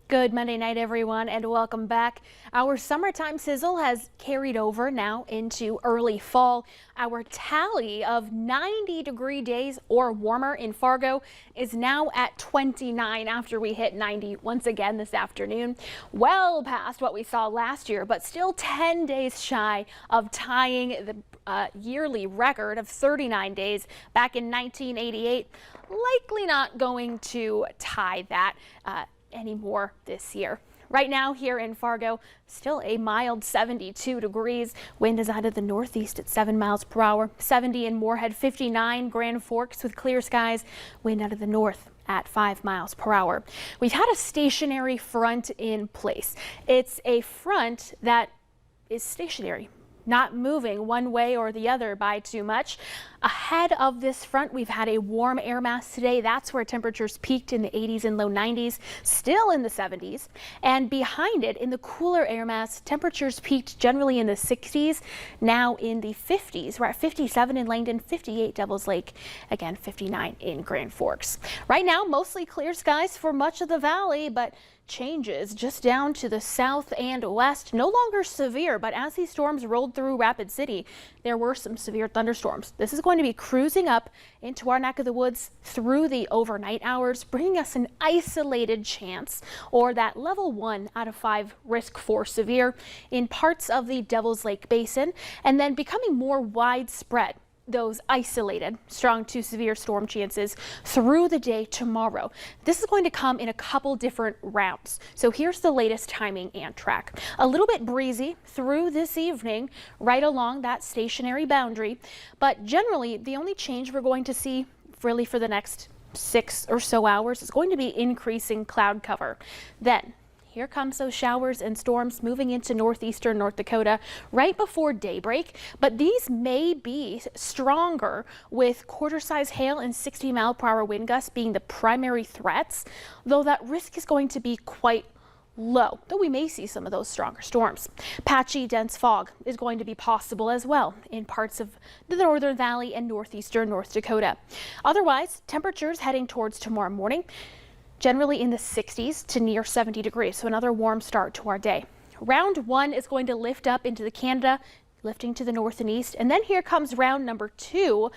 Good Monday night, everyone, and welcome back. Our summertime sizzle has carried over now into early fall. Our tally of 90-degree days or warmer in Fargo is now at 29 after we hit 90 once again this afternoon. Well past what we saw last year, but still 10 days shy of tying the yearly record of 39 days back in 1988. Likely not going to tie that anymore this year. Right now here in Fargo, still a mild 72 degrees. Wind is out of the northeast at 7 miles per hour. 70 in Moorhead, 59 Grand Forks with clear skies. Wind out of the north at 5 miles per hour. We've had a stationary front in place. It's a front that is stationary, not moving one way or the other by too much. Ahead of this front, we've had a warm air mass today. That's where temperatures peaked in the 80s and low 90s, still in the 70s. And behind it, in the cooler air mass, temperatures peaked generally in the 60s, now in the 50s. We're at 57 in Langdon, 58 Devils Lake, again 59 in Grand Forks. Right now, mostly clear skies for much of the valley, but changes just down to the south and west. No longer severe, but as these storms rolled through Rapid City, there were some severe thunderstorms. This is going to be cruising up into our neck of the woods through the overnight hours, bringing us an isolated chance, or that level 1 out of 5 risk for severe in parts of the Devils Lake Basin, and then becoming more widespread. Those isolated strong to severe storm chances through the day tomorrow. This is going to come in a couple different rounds. So here's the latest timing and track. A little bit breezy through this evening, right along that stationary boundary. But generally, the only change we're going to see really for the next 6 or so hours is going to be increasing cloud cover. Then here comes those showers and storms moving into northeastern North Dakota right before daybreak, but these may be stronger with quarter-size hail and 60-mile-per-hour wind gusts being the primary threats, though that risk is going to be quite low, though we may see some of those stronger storms. Patchy, dense fog is going to be possible as well in parts of the Northern Valley and northeastern North Dakota. Otherwise, temperatures heading towards tomorrow morning, generally in the 60s to near 70 degrees, so another warm start to our day. Round 1 is going to lift up into the Canada, lifting to the north and east, and then here comes round number 2,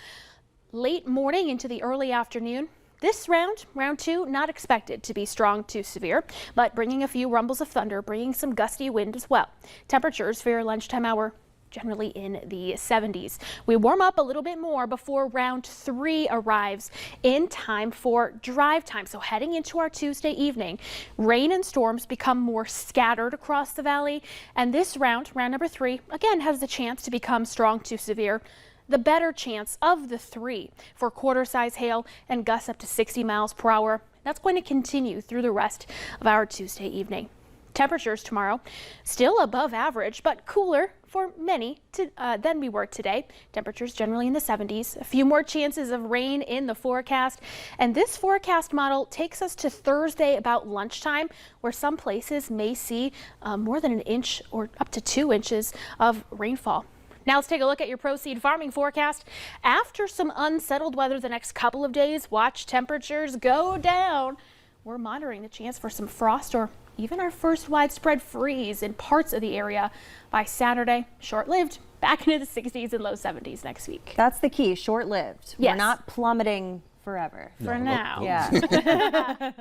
late morning into the early afternoon. This round 2, not expected to be strong to severe, but bringing a few rumbles of thunder, bringing some gusty wind as well. Temperatures for your lunchtime hour generally in the 70s. We warm up a little bit more before round 3 arrives in time for drive time. So heading into our Tuesday evening, rain and storms become more scattered across the valley. And this round number 3, again has the chance to become strong to severe. The better chance of the 3 for quarter-size hail and gusts up to 60 miles per hour. That's going to continue through the rest of our Tuesday evening. Temperatures tomorrow still above average, but cooler for many than we were today. Temperatures generally in the 70s. A few more chances of rain in the forecast. And this forecast model takes us to Thursday about lunchtime, where some places may see more than an inch or up to 2 inches of rainfall. Now let's take a look at your Pro-Seed farming forecast. After some unsettled weather the next couple of days, watch temperatures go down. We're monitoring the chance for some frost or even our first widespread freeze in parts of the area by Saturday. Short-lived, back into the 60s and low 70s next week. That's the key, short-lived. Yes. We're not plummeting forever. For now. Yeah.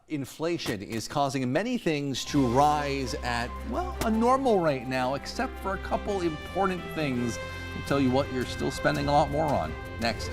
Inflation is causing many things to rise at, well, a normal rate now, except for a couple important things. I'll tell you what you're still spending a lot more on next.